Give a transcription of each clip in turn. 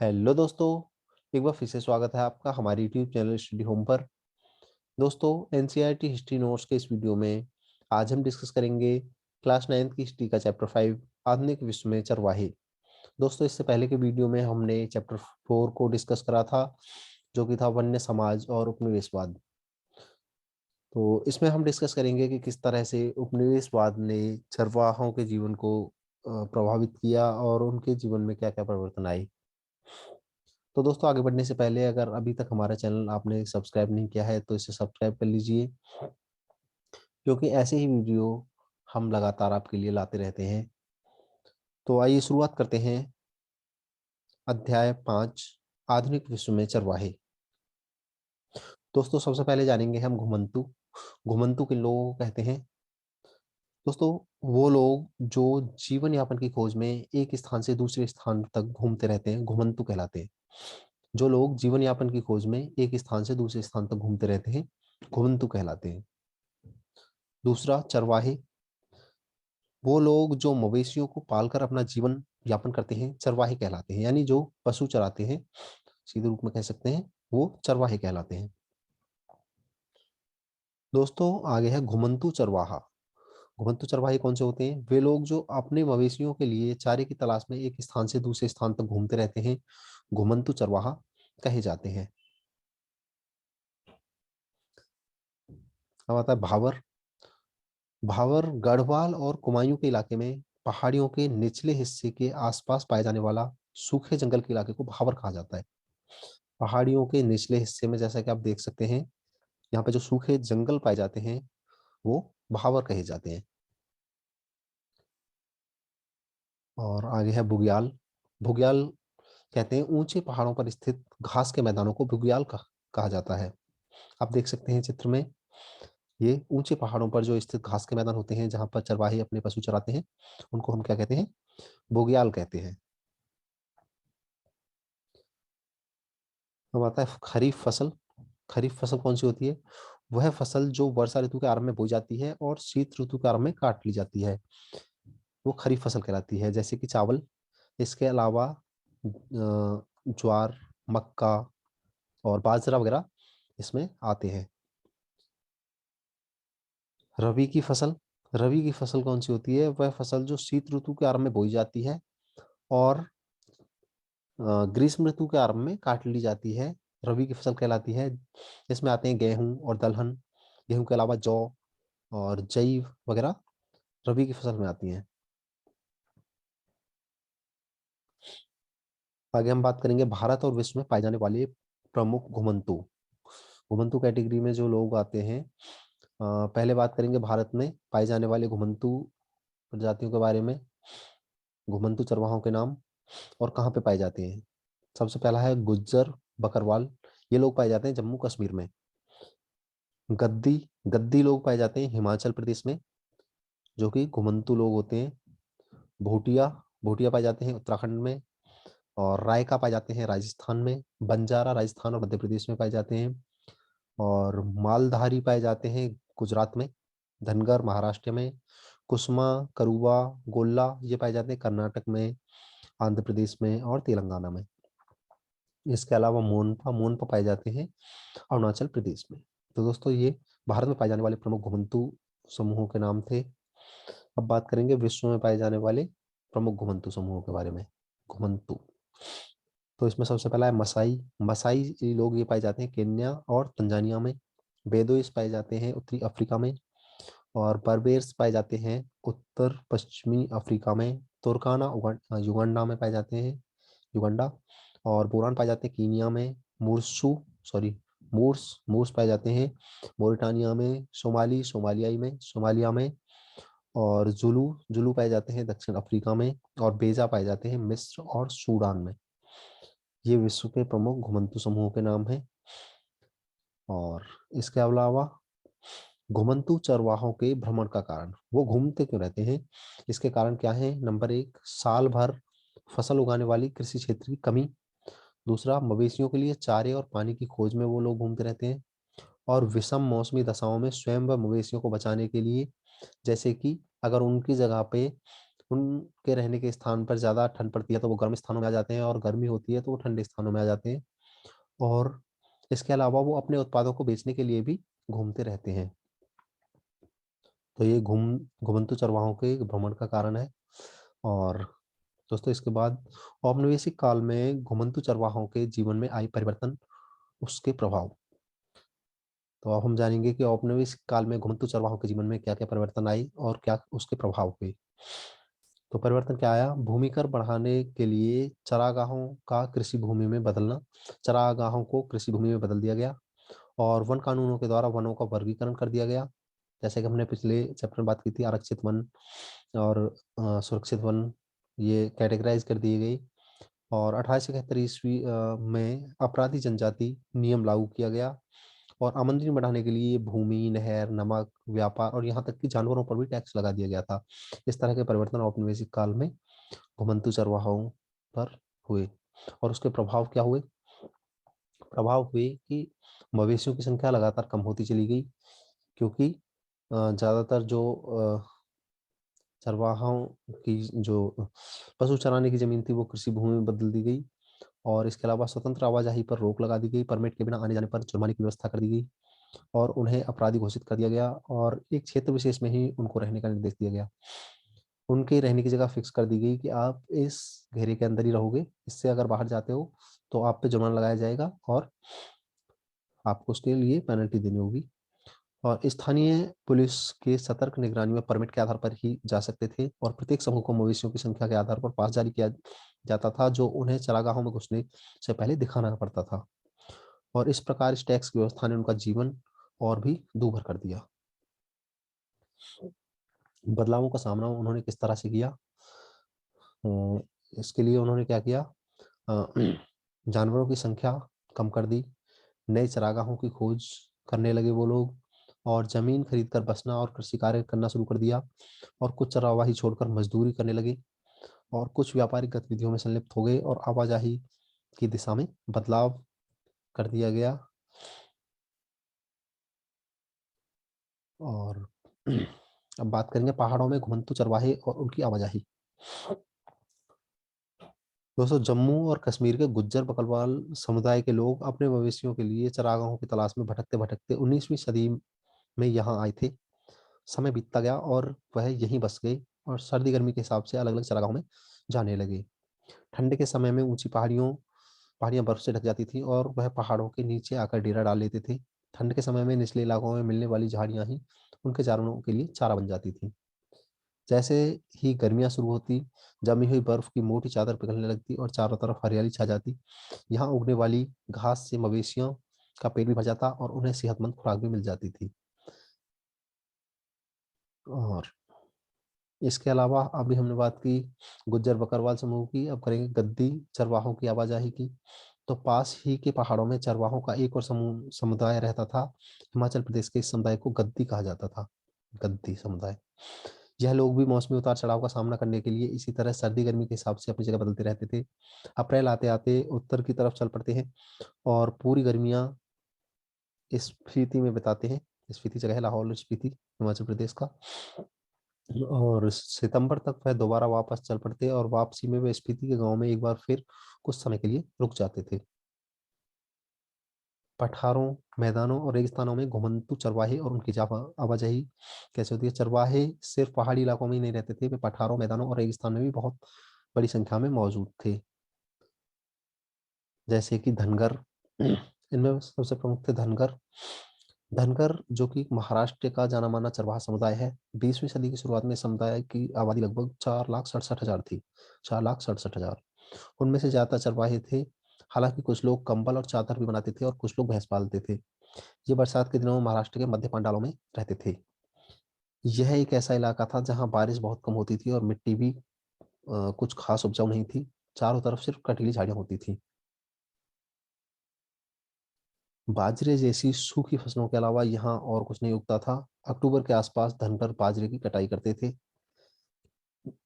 Hello दोस्तों। एक बार फिर से स्वागत है आपका हमारे यूट्यूब चैनल स्टडी होम पर। दोस्तों, एनसीईआरटी हिस्ट्री नोट्स के इस वीडियो में आज हम डिस्कस करेंगे क्लास 9th की हिस्ट्री का चैप्टर 5 आधुनिक विश्व में चरवाहे। दोस्तों, इससे पहले के वीडियो में हमने चैप्टर 4 को डिस्कस करा था, जो कि था वन्य समाज और उपनिवेशवाद। तो इसमें हम डिस्कस करेंगे कि किस तरह से उपनिवेशवाद ने चरवाहों के जीवन को प्रभावित किया और उनके जीवन में क्या क्या परिवर्तन आए। तो दोस्तों, आगे बढ़ने से पहले अगर अभी तक हमारा चैनल आपने सब्सक्राइब नहीं किया है तो इसे सब्सक्राइब कर लीजिए, क्योंकि ऐसे ही वीडियो हम लगातार आपके लिए लाते रहते हैं। तो आइए शुरुआत करते हैं। अध्याय 5, आधुनिक विश्व में चरवाहे। दोस्तों, सबसे पहले जानेंगे हम घुमंतू। घुमंतू किन लोगों को कहते हैं? दोस्तों, वो लोग जो जीवन यापन की खोज में एक स्थान से दूसरे स्थान तक घूमते रहते हैं, घुमंतू कहलाते हैं। जो लोग जीवन यापन की खोज में एक स्थान से दूसरे स्थान तक घूमते रहते हैं, घुमंतू कहलाते हैं। दूसरा, चरवाहे। वो लोग जो मवेशियों को पालकर अपना जीवन यापन करते हैं, चरवाहे कहलाते हैं। यानी जो पशु चराते हैं, सीधे रूप में कह सकते हैं, वो चरवाहे कहलाते हैं। दोस्तों, आगे है घुमंतू चरवाहा। घुमंतू चरवाहे कौन से होते हैं? वे लोग जो अपने मवेशियों के लिए चारे की तलाश में एक स्थान से दूसरे स्थान तक घूमते रहते हैं, घुमंतू चरवाहा कहे जाते हैं। अब आता है भावर। भावर गढ़वाल और कुमायूं के इलाके में पहाड़ियों के निचले हिस्से के आसपास पाए जाने वाला सूखे जंगल के इलाके को भावर कहा जाता है। पहाड़ियों के निचले हिस्से में, जैसा कि आप देख सकते हैं, यहाँ पे जो सूखे जंगल पाए जाते हैं वो भावर कहे जाते हैं। और आगे है बुग्याल। बुग्याल कहते हैं ऊंचे पहाड़ों पर स्थित घास के मैदानों को बुग्याल कहा जाता है। आप देख सकते हैं चित्र में, ये ऊंचे पहाड़ों पर जो स्थित घास के मैदान होते हैं जहां पर चरवाहे अपने पशु चराते हैं, उनको हम क्या कहते हैं? बुग्याल कहते हैं। अब आता है खरीफ फसल। खरीफ फसल कौन सी होती है? वह फसल जो वर्षा ऋतु के आरंभ में बोई जाती है और शीत ऋतु के आरंभ में काट ली जाती है, वो खरीफ फसल कहलाती है। जैसे कि चावल, इसके अलावा ज्वार, मक्का और बाजरा वगैरह इसमें आते हैं। रबी की फसल। रबी की फसल कौन सी होती है? वह फसल जो शीत ऋतु के आरंभ में बोई जाती है और ग्रीष्म ऋतु के आरंभ में काट ली जाती है, रबी की फसल कहलाती है। इसमें आते हैं गेहूं और दलहन। गेहूं के अलावा जौ और जई वगैरह रबी की फसल में आती हैं। आगे हम बात करेंगे भारत और विश्व में पाए जाने वाले प्रमुख घुमंतू। घुमंतू कैटेगरी में जो लोग आते हैं, पहले बात करेंगे भारत में पाए जाने वाले घुमंतू प्रजातियों के बारे में। घुमंतू चरवाहों के नाम और कहाँ पे पाए जाते हैं। सबसे पहला है गुज्जर बकरवाल। ये लोग पाए जाते हैं जम्मू कश्मीर में। गद्दी। गद्दी लोग पाए जाते हैं हिमाचल प्रदेश में, जो कि घुमंतू लोग होते हैं। भूटिया। भूटिया पाए जाते हैं उत्तराखंड में। और रायका पाए जाते हैं राजस्थान में। बंजारा राजस्थान और मध्य प्रदेश में पाए जाते हैं। और मालधारी पाए जाते हैं गुजरात में। धनगर महाराष्ट्र में। कुसमा, करुवा, गोल्ला ये पाए जाते हैं कर्नाटक में, आंध्र प्रदेश में और तेलंगाना में। इसके अलावा मोनपा मोनपा पाए जाते हैं अरुणाचल प्रदेश में। तो दोस्तों, ये भारत में पाए जाने वाले प्रमुख घुमंतू समूहों के नाम थे। अब बात करेंगे विश्व में पाए जाने वाले प्रमुख घुमंतू समूहों के बारे में। घुमंतू, तो इसमें सबसे पहला है मसाई। मसाई लोग ये पाए जाते हैं केन्या और तंजानिया में। बेदोइस पाए जाते हैं उत्तरी अफ्रीका में। और बर्बेर्स पाए जाते हैं उत्तर पश्चिमी अफ्रीका में। तुर्काना युगांडा में पाए जाते हैं, युगांडा। और बोरान पाए जाते हैं कीनिया में। मूर्सू सॉरी मूर्स मूर्स पाए जाते हैं मोरिटानिया में। सोमाली सोमालियाई में, सोमालिया में। और जुलू जुलू पाए जाते हैं दक्षिण अफ्रीका में। और बेजा पाए जाते हैं मिस्र और सूडान में। ये विश्व के प्रमुख घुमंतू समूहों के नाम हैं। और इसके अलावा घुमंतू चरवाहों के भ्रमण का कारण, वो घूमते क्यों रहते हैं, इसके कारण क्या है? नंबर 1, साल भर फसल उगाने वाली कृषि क्षेत्र की कमी। दूसरा, मवेशियों के लिए चारे और पानी की खोज में वो लोग घूमते रहते हैं। और विषम मौसमी दशाओं में स्वयं व मवेशियों को बचाने के लिए, जैसे कि अगर उनकी जगह पे उनके रहने के स्थान पर ज़्यादा ठंड पड़ती है तो वो गर्म स्थानों में आ जाते हैं, और गर्मी होती है तो वो ठंडे स्थानों में आ जाते हैं। और इसके अलावा वो अपने उत्पादों को बेचने के लिए भी घूमते रहते हैं। तो ये घुमंतु चरवाहों के भ्रमण का कारण है। और दोस्तों, इसके बाद औपनिवेशिक काल में घुमंतु चरवाहों के जीवन में आई परिवर्तन, उसके प्रभाव। तो अब हम जानेंगे कि औपनिवेशिक काल में घुमंतु चरवाहों के जीवन में क्या क्या परिवर्तन आई और क्या उसके प्रभाव हुए। तो परिवर्तन क्या आया? भूमिकर बढ़ाने के लिए चरागाहों का कृषि भूमि में बदलना, चरागाहों को कृषि भूमि में बदल दिया गया। और वन कानूनों के द्वारा वनों का वर्गीकरण कर दिया गया। जैसे कि हमने पिछले चैप्टर में बात की थी, आरक्षित वन और सुरक्षित वन, ये कैटेगराइज कर दिए गई। और 1871 ईस्वी में अपराधी जनजाति नियम लागू किया गया। और आमदनी बढ़ाने के लिए भूमि, नहर, नमक, व्यापार और यहाँ तक कि जानवरों पर भी टैक्स लगा दिया गया था। इस तरह के परिवर्तन औपनिवेशिक काल में घुमंतु चरवाहों पर हुए। और उसके प्रभाव क्या हुए? प्रभाव हुए कि मवेशियों की संख्या लगातार कम होती चली गई, क्योंकि ज्यादातर जो चरवाहों की जो पशु चराने की जमीन थी वो कृषि भूमि में बदल दी गई। और इसके अलावा स्वतंत्र आवाजाही पर रोक लगा दी गई, परमिट के बिना आने जाने पर जुर्माने की व्यवस्था कर दी गई, और उन्हें अपराधी घोषित कर दिया गया, और एक क्षेत्र विशेष में ही उनको रहने का निर्देश दिया गया। उनके रहने की जगह फिक्स कर दी गई कि आप इस घेरे के अंदर ही रहोगे, इससे अगर बाहर जाते हो तो आप पे जुर्माना लगाया जाएगा और आपको उसके लिए पेनल्टी देनी होगी। और स्थानीय पुलिस के सतर्क निगरानी में परमिट के आधार पर ही जा सकते थे, और प्रत्येक समूह को मवेशियों की संख्या के आधार पर पास जारी किया जाता था, जो उन्हें चरागाहों में घुसने से पहले दिखाना पड़ता था। और इस प्रकार इस टैक्स की व्यवस्था ने उनका जीवन और भी दूभर कर दिया। बदलावों का सामना उन्होंने किस तरह से किया? इसके लिए उन्होंने क्या किया? अ, जानवरों की संख्या कम कर दी, नए चरागाहों की खोज करने लगे वो लोग, और जमीन खरीदकर बसना और कृषि कार्य करना शुरू कर दिया। और कुछ चरवाही छोड़कर मजदूरी करने लगे, और कुछ व्यापारिक गतिविधियों में संलिप्त हो गए, और आवाजाही की दिशा में बदलाव कर दिया गया। और अब बात करेंगे पहाड़ों में घुमंतू चरवाहे और उनकी आवाजाही। दोस्तों, जम्मू और कश्मीर के गुज्जर बकरवाल समुदाय के लोग अपने मवेशियों के लिए चरागाहों की तलाश में भटकते भटकते 19वीं सदी में यहाँ आए थे। समय बीतता गया और वह यहीं बस गए, और सर्दी गर्मी के हिसाब से अलग अलग चरागाहों में जाने लगे। ठंड के समय में ऊंची पहाड़ियां बर्फ से ढक जाती थी, और वह पहाड़ों के नीचे आकर डेरा डाल लेते थे। ठंड के समय में निचले इलाकों में मिलने वाली झाड़ियां ही उनके जानवरों के लिए चारा बन जाती थी। जैसे ही गर्मियां शुरू होती, जमी हुई बर्फ की मोटी चादर पिघलने लगती और चारों तरफ हरियाली छा जाती। यहाँ उगने वाली घास से मवेशियों का पेट भी भर जाता और उन्हें सेहतमंद खुराक भी मिल जाती थी। और इसके अलावा अभी हमने बात की गुज्जर बकरवाल समूह की, अब करेंगे गद्दी चरवाहों की आवाजाही की। तो पास ही के पहाड़ों में चरवाहों का एक और समुदाय रहता था। हिमाचल प्रदेश के इस समुदाय को गद्दी कहा जाता था। गद्दी समुदाय, यह लोग भी मौसमी उतार चढ़ाव का सामना करने के लिए इसी तरह सर्दी गर्मी के हिसाब से अपनी जगह बदलते रहते थे। अप्रैल आते आते उत्तर की तरफ चल पड़ते हैं, और पूरी गर्मियां स्पीति में बिताते हैं। स्पीति जगह है लाहौल स्पीति, हिमाचल प्रदेश का। और सितंबर तक वह दोबारा वापस चल पड़ते और वापसी में वे स्पीति के गांव में एक बार फिर कुछ समय के लिए रुक जाते थे। पठारों, मैदानों और रेगिस्तानों में घुमंतू चरवाहे और उनकी आवाजाही कैसे होती है? चरवाहे सिर्फ पहाड़ी इलाकों में ही नहीं रहते थे, वे पठारों, मैदानों और रेगिस्तान में भी बहुत बड़ी संख्या में मौजूद थे। जैसे कि धनगर, इनमें सबसे प्रमुख थे धनगर। धनगर जो कि महाराष्ट्र का जाना माना चरवाहा समुदाय है। 20वीं सदी की शुरुआत में इस समुदाय की आबादी लगभग 4,67,000 थी। 4,67,000। उनमें से ज्यादातर चरवाहे थे। हालांकि कुछ लोग कंबल और चादर भी बनाते थे और कुछ लोग भैंस पालते थे। ये बरसात के दिनों में महाराष्ट्र के मध्य पांडालों में रहते थे। यह एक ऐसा इलाका था जहां बारिश बहुत कम होती थी और मिट्टी भी कुछ खास उपजाऊ नहीं थी। चारों तरफ सिर्फ कटीली झाड़ियां होती थी। बाजरे जैसी सूखी फसलों के अलावा यहाँ और कुछ नहीं उगता था। अक्टूबर के आसपास धनगर बाजरे की कटाई करते थे।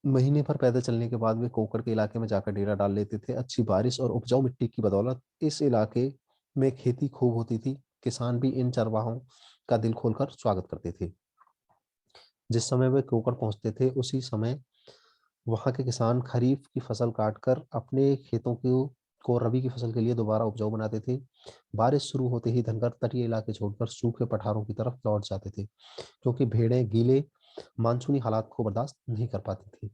महीने भर पैदल चलने के बाद वे कोकड़ के इलाके में जाकर डेरा डाल लेते थे। अच्छी बारिश और उपजाऊ मिट्टी की बदौलत इस इलाके में खेती खूब होती थी। किसान भी इन चरवाहों का दिल खोलकर स्वागत करते थे। जिस समय वे कोकड़ पहुंचते थे उसी समय वहाँ के किसान खरीफ की फसल काटकर अपने खेतों को रबी की फसल के लिए दोबारा उपजाऊ बनाते थे। बारिश शुरू होते ही धनगर तटीय इलाके छोड़कर सूखे पठारों की तरफ लौट जाते थे, क्योंकि भेड़ें गीले मानसूनी हालात को बर्दाश्त नहीं कर पाती थी।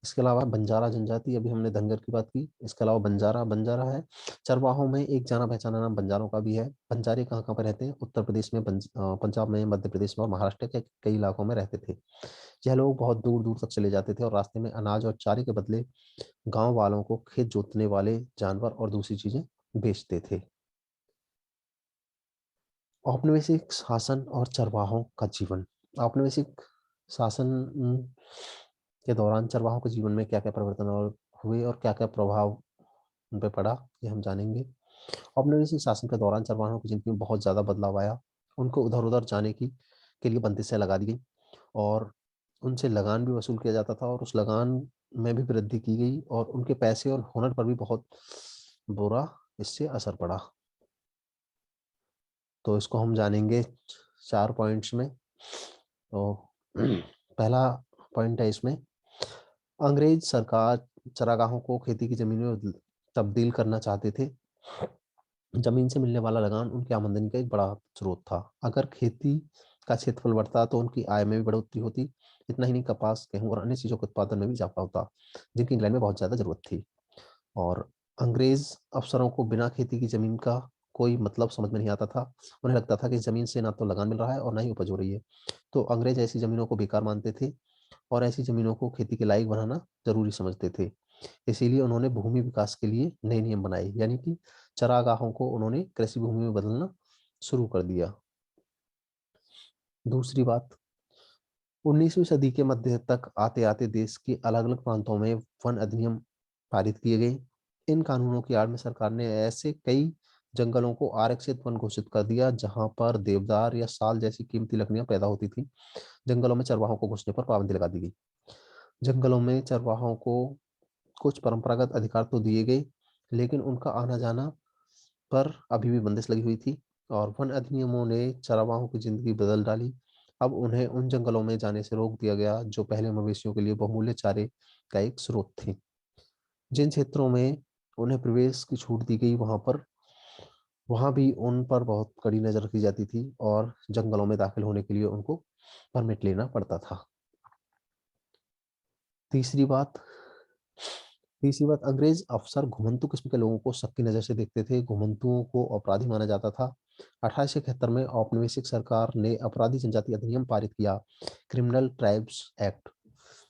इसके अलावा बंजारा जनजाति, अभी हमने धनगर की बात की, इसके अलावा बंजारा बंजारा है चरवाहों में एक जाना पहचाना नाम बंजारों का भी है। बंजारे कहाँ कहाँ पर रहते हैं? उत्तर प्रदेश में, पंजाब में, मध्य प्रदेश में और महाराष्ट्र के कई इलाकों में रहते थे। यह लोग बहुत दूर दूर तक चले जाते थे और रास्ते में अनाज और चारे के बदले गांव वालों को खेत जोतने वाले जानवर और दूसरी चीजें बेचते थे। औपनिवेशिक शासन और चरवाहों का जीवन। औपनिवेशिक शासन के दौरान चरवाहों के जीवन में क्या क्या परिवर्तन और हुए और क्या क्या प्रभाव उन पे पड़ा, ये हम जानेंगे। औपनिवेशिक शासन के दौरान चरवाहों की जिंदगी में बहुत ज्यादा बदलाव आया। उनको उधर उधर जाने की के लिए बंदिशें लगा दी गई और उनसे लगान भी वसूल किया जाता था और उस लगान में भी वृद्धि की गई और उनके पैसे और हुनर पर भी बहुत बुरा इससे असर पड़ा। तो इसको हम जानेंगे 4 पॉइंट्स में। तो पहला पॉइंट है इसमें, अंग्रेज सरकार चरागाहों को खेती की जमीनों में तब्दील करना चाहते थे। जमीन से मिलने वाला लगान उनकी आमदनी का एक बड़ा स्रोत था। अगर खेती का क्षेत्रफल बढ़ता तो उनकी आय में भी बढ़ोतरी होती। इतना ही नहीं, कपास, गेहूं और अन्य चीजों के उत्पादन में भी इजाफा होता, जिनकी इंग्लैंड में बहुत ज्यादा जरूरत थी। और अंग्रेज अफसरों को बिना खेती की जमीन का कोई मतलब समझ में नहीं आता था। उन्हें लगता था कि जमीन से ना तो लगान मिल रहा है और ना ही उपज हो रही है। तो अंग्रेज ऐसी जमीनों को बेकार मानते थे और ऐसी जमीनों को खेती के लायक बनाना जरूरी समझते थे। इसीलिए उन्होंने भूमि विकास के लिए नए नियम बनाए, यानी कि चरागाहों को उन्होंने कृषि भूमि में बदलना शुरू कर दिया। दूसरी बात, 19वीं सदी के मध्य तक आते आते देश के अलग अलग प्रांतों में वन अधिनियम पारित किए गए। इन कानूनों की आड़ में सरकार ने ऐसे कई जंगलों को आरक्षित वन घोषित कर दिया जहां पर देवदार या साल जैसी कीमती लकड़ियां पैदा होती थी। जंगलों में चरवाहों को घुसने पर पाबंदी लगा दी गई। जंगलों में चरवाहों को कुछ परंपरागत अधिकार तो दिए गए, लेकिन उनका आना जाना पर अभी भी बंदिश लगी हुई थी और वन अधिनियमों ने चरवाहों की जिंदगी बदल डाली। अब उन्हें उन जंगलों में जाने से रोक दिया गया जो पहले मवेशियों के लिए बहुमूल्य चारे का एक स्रोत थे। जिन क्षेत्रों में उन्हें प्रवेश की छूट दी गई वहां भी उन पर बहुत कड़ी नजर रखी जाती थी और जंगलों में दाखिल होने के लिए उनको परमिट लेना पड़ता था। तीसरी बात तीसरी बात, अंग्रेज अफसर घुमंतु किस्म के लोगों को शक की नजर से देखते थे। घुमंतुओं को अपराधी माना जाता था। 1871 में औपनिवेशिक सरकार ने अपराधी जनजाति अधिनियम पारित किया, क्रिमिनल ट्राइब्स एक्ट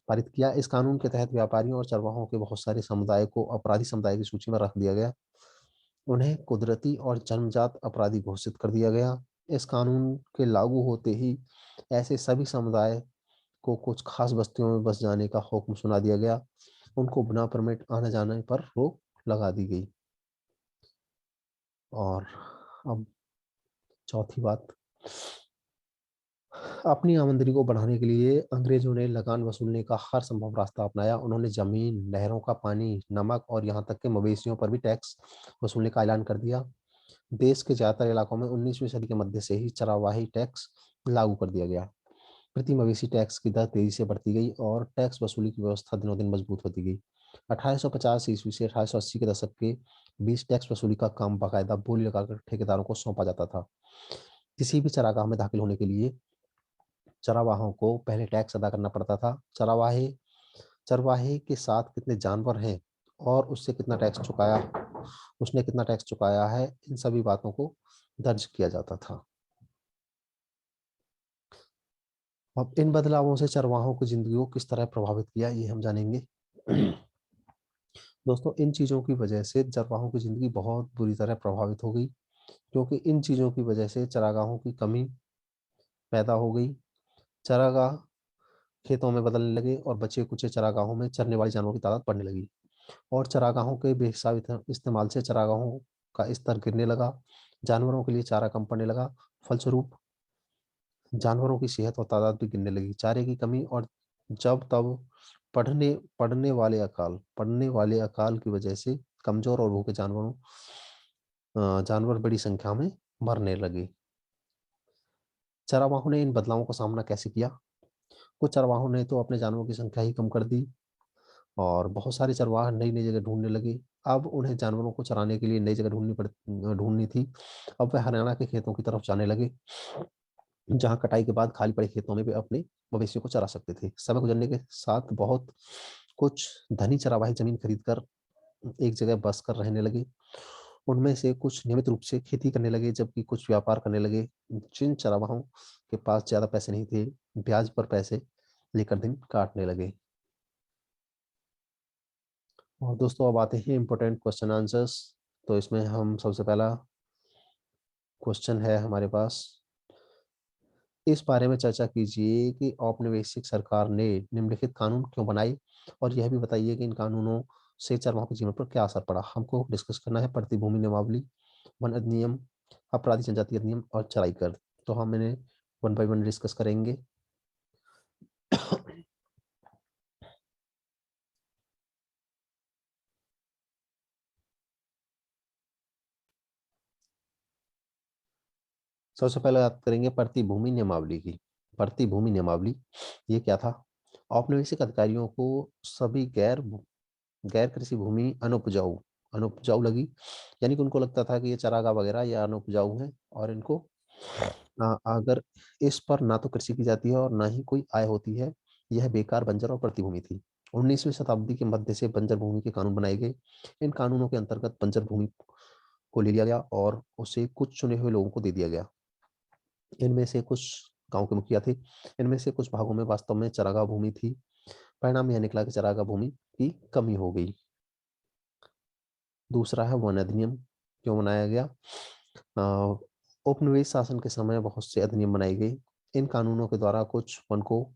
पारित किया। इस कानून के तहत व्यापारियों और चरवाहों के बहुत सारे समुदाय को अपराधी समुदाय की सूची में रख दिया गया। उन्हें कुदरती और जन्मजात अपराधी घोषित कर दिया गया। इस कानून के लागू होते ही ऐसे सभी समुदाय को कुछ खास बस्तियों में बस जाने का हुक्म सुना दिया गया। उनको बिना परमिट आने जाने पर रोक लगा दी गई। और अब चौथी बात, अपनी आमदनी को बढ़ाने के लिए अंग्रेजों ने लगान वसूलने का हर संभव रास्ता अपनाया। उन्होंने जमीन, नहरों का पानी, नमक और यहाँ तक के मवेशियों पर भी टैक्स वसूलने का ऐलान कर दिया। देश के ज्यादातर इलाकों में 19वीं सदी के मध्य से ही चरवाही टैक्स लागू कर दिया गया। प्रति मवेशी टैक्स की दर तेजी से बढ़ती गई और टैक्स वसूली की व्यवस्था दिनों दिन मजबूत होती गई। 1850 ईस्वी से 1880 के दशक के बीच टैक्स वसूली का काम बाकायदा बोली लगाकर ठेकेदारों को सौंपा जाता था। किसी भी चरागाह में दाखिल होने के लिए चरावाहों को पहले टैक्स अदा करना पड़ता था। चरवाहे चरवाहे के साथ कितने जानवर हैं और उसने कितना टैक्स चुकाया है, इन सभी बातों को दर्ज किया जाता था। अब इन बदलावों से चरवाहों की जिंदगी को किस तरह प्रभावित किया, ये हम जानेंगे। दोस्तों, इन चीजों की वजह से चरवाहों की जिंदगी बहुत बुरी तरह प्रभावित हो गई, क्योंकि इन चीजों की वजह से चरागाहों की कमी पैदा हो गई। चरागाह खेतों में बदलने लगे और बचे कुचे चरागाहों में चरने वाले जानवरों की तादाद बढ़ने लगी और चरागाहों के बेहिसाब इस्तेमाल से चरागाहों का स्तर गिरने लगा। जानवरों के लिए चारा कम पड़ने लगा। फलस्वरूप जानवरों की सेहत और तादाद भी गिरने लगी। चारे की कमी और जब तब पड़ने वाले अकाल की वजह से कमजोर और भूखे जानवर बड़ी संख्या में मरने लगे। चरावाहों ने इन बदलावों का सामना कैसे किया? कुछ चरवाहों ने तो अपने जानवरों की संख्या ही कम कर दी और बहुत सारे चरवाहा नई नई जगह ढूंढने लगे। अब उन्हें जानवरों को चराने के लिए नई जगह ढूंढनी थी। अब वे हरियाणा के खेतों की तरफ जाने लगे, जहां कटाई के बाद खाली पड़े खेतों में वे अपने मवेशियों को चरा सकते थे। समय गुजरने के साथ बहुत कुछ धनी चरावाही जमीन खरीद कर एक जगह बस कर रहने लगे। उनमें से कुछ नियमित रूप से खेती करने लगे, जबकि कुछ व्यापार करने लगे। जिन चरवाहों के पास ज्यादा पैसे नहीं थे, ब्याज पर पैसे लेकर दिन काटने लगे। और दोस्तों अब आते हैं इम्पोर्टेंट क्वेश्चन आंसर्स। तो इसमें हम सबसे पहला क्वेश्चन है हमारे पास, इस बारे में चर्चा कीजिए कि औपनिवेशिक सरकार ने निम्नलिखित कानून क्यों बनाए, और यह भी बताइए कि इन कानूनों से चरवाहों के जीवन पर क्या असर पड़ा। हमको डिस्कस करना है प्रतिभूमि नियमावली, वन अधिनियम, अपराधी जनजाति अधिनियम और चराई कर। तो हम इन्हें वन बाय वन डिस्कस करेंगे। सबसे पहले बात करेंगे प्रतिभूमि नियमावली की। प्रतिभूमि नियमावली ये क्या था? औपनिवेशिक अधिकारियों को सभी गैर गैर कृषि भूमि अनुपजाऊ अनुपजाऊ लगी, यानी कि उनको लगता था कि ये चरागाह वगैरह ये अनुपजाऊ है और इनको अगर इस पर ना तो कृषि की जाती है और ना ही कोई आय होती है, यह बेकार, बंजर और प्रतिभूमि थी। 19वीं शताब्दी के मध्य से बंजर भूमि के कानून बनाए गए। इन कानूनों के अंतर्गत बंजर भूमि को ले लिया गया और उसे कुछ चुने हुए लोगों को दे दिया गया। इनमें से कुछ गांव के मुखिया थे। इनमें से कुछ भागों में वास्तव में चरागाह भूमि थी। परिणाम यह निकला कि चरागाह भूमि की कमी हो गई। दूसरा है वन अधिनियम। क्यों बनाया गया? अ, उपनिवेश शासन के समय बहुत से अधिनियम बनाए गए। इन कानूनों के द्वारा कुछ वन को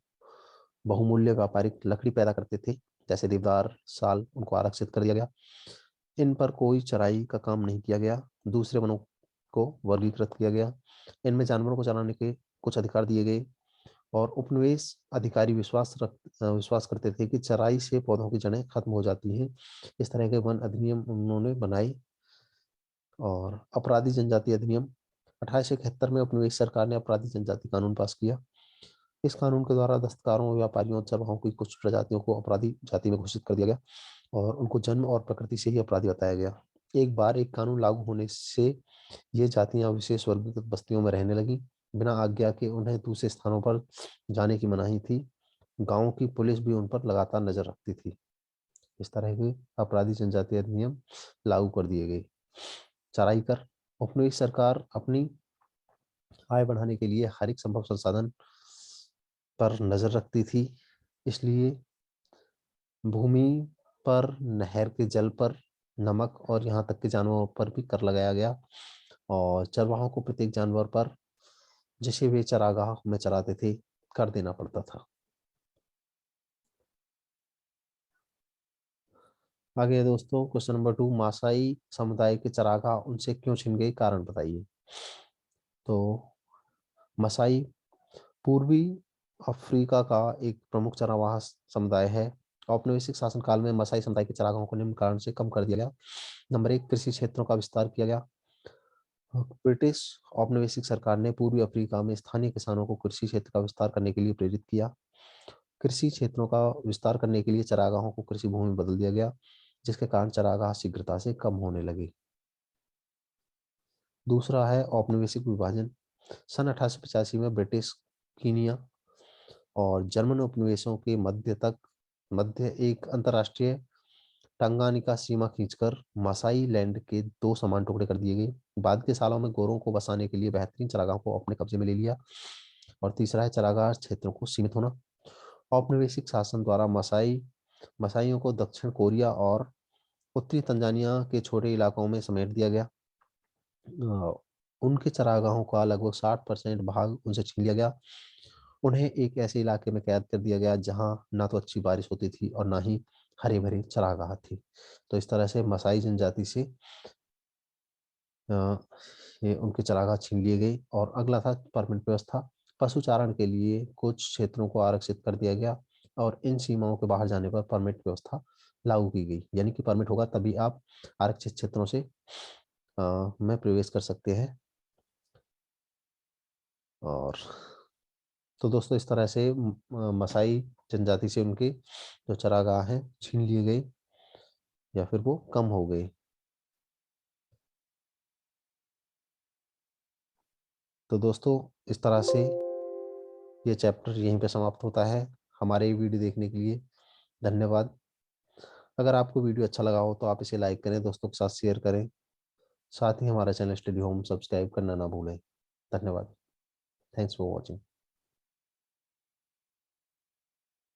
बहुमूल्य व्यापारिक लकड़ी पैदा करते थे, जैसे देवदार, साल, उनको आरक्षित कर दिया गया। इन पर कोई चराई का काम नहीं किया गया। दूसरे वनों को वर्गीकृत किया गया। इनमें जानवरों को चराने के कुछ अधिकार दिए गए और उपनिवेश अधिकारी विश्वास करते थे कि चराई से पौधों की जड़ें खत्म हो जाती हैं। इस तरह के वन अधिनियम उन्होंने बनाए। और अपराधी जनजाति अधिनियम, 1871 में उपनिवेश सरकार ने अपराधी जनजाति कानून पास किया। इस कानून के द्वारा दस्तकारों, व्यापारियों और चरवाहों की कुछ प्रजातियों को अपराधी जाति में घोषित कर दिया गया और उनको जन्म और प्रकृति से ही अपराधी बताया गया। एक बार एक कानून लागू होने से ये जातियां विशेष वर्गीकृत बस्तियों में रहने लगी। बिना आज्ञा के उन्हें दूसरे स्थानों पर जाने की मनाही थी। गांव की पुलिस भी उन पर लगातार नजर रखती थी। इस तरह के अपराधी जनजाति अधिनियम लागू कर दिए गए। चराई कर, उपनिवेश सरकार अपनी आय बढ़ाने के लिए हर एक संभव संसाधन पर नजर रखती थी। इसलिए भूमि पर, नहर के जल पर, नमक और यहाँ तक के जानवरों पर भी कर लगाया गया और चरवाहों को प्रत्येक जानवर पर जिसे वे चरागाह में चराते थे कर देना पड़ता था। आगे दोस्तों क्वेश्चन नंबर 2, मासाई समुदाय के चरागाह उनसे क्यों छिन गए, कारण बताइए। तो मसाई पूर्वी अफ्रीका का एक प्रमुख चरावाह समुदाय है। औपनिवेशिक शासन काल में मसाई समुदाय के चरागाहों को निम्न कारण से कम कर दिया गया। नंबर 1, कृषि क्षेत्रों का विस्तार किया गया। ब्रिटिश औपनिवेशिक सरकार ने पूर्वी अफ्रीका में स्थानीय किसानों को कृषि क्षेत्र का विस्तार करने के लिए प्रेरित किया। कृषि क्षेत्रों का विस्तार करने के लिए चरागाहों को कृषि भूमि में बदल दिया गया, जिसके कारण चरागाह शीघ्रता से कम होने लगे। दूसरा है औपनिवेशिक विभाजन। सन 1885 में ब्रिटिश, कीनिया और जर्मन उपनिवेशों के मध्य एक अंतरराष्ट्रीय टंगानिका सीमा खींचकर मासाई लैंड के दो समान टुकड़े कर दिए गए। बाद के सालों में गोरों को बसाने के लिए बेहतरीन चरागाहों को अपने कब्जे में ले लिया। और तीसरा है चरागाह क्षेत्रों को सीमित होना। औपनिवेशिक शासन द्वारा मसाइयों को दक्षिण कोरिया और उत्तरी तंजानिया के छोटे इलाकों में समेट दिया गया। अ, उनके चरागाहों का लगभग 60% भाग उनसे छीन लिया गया। उन्हें एक ऐसे इलाके में कैद कर दिया गया जहां ना तो अच्छी बारिश होती थी और ना ही हरे भरे चरागाह थे। तो इस तरह से मसाई जनजाति से अ, ये उनके चरागाह छीन लिए गए। और अगला था परमिट व्यवस्था। पशुचारण के लिए कुछ क्षेत्रों को आरक्षित कर दिया गया और इन सीमाओं के बाहर जाने पर परमिट व्यवस्था लागू की गई, यानी कि परमिट होगा तभी आप आरक्षित क्षेत्रों से में प्रवेश कर सकते हैं। और तो दोस्तों इस तरह से मसाई जनजाति से उनके जो चरागाह हैं छीन लिए गए या फिर वो कम हो गए। तो दोस्तों इस तरह से ये चैप्टर यहीं पे समाप्त होता है। हमारे ये वीडियो देखने के लिए धन्यवाद। अगर आपको वीडियो अच्छा लगा हो तो आप इसे लाइक करें, दोस्तों के साथ शेयर करें। साथ ही हमारा चैनल स्टडी होम सब्सक्राइब करना ना भूलें। धन्यवाद। Thanks for watching.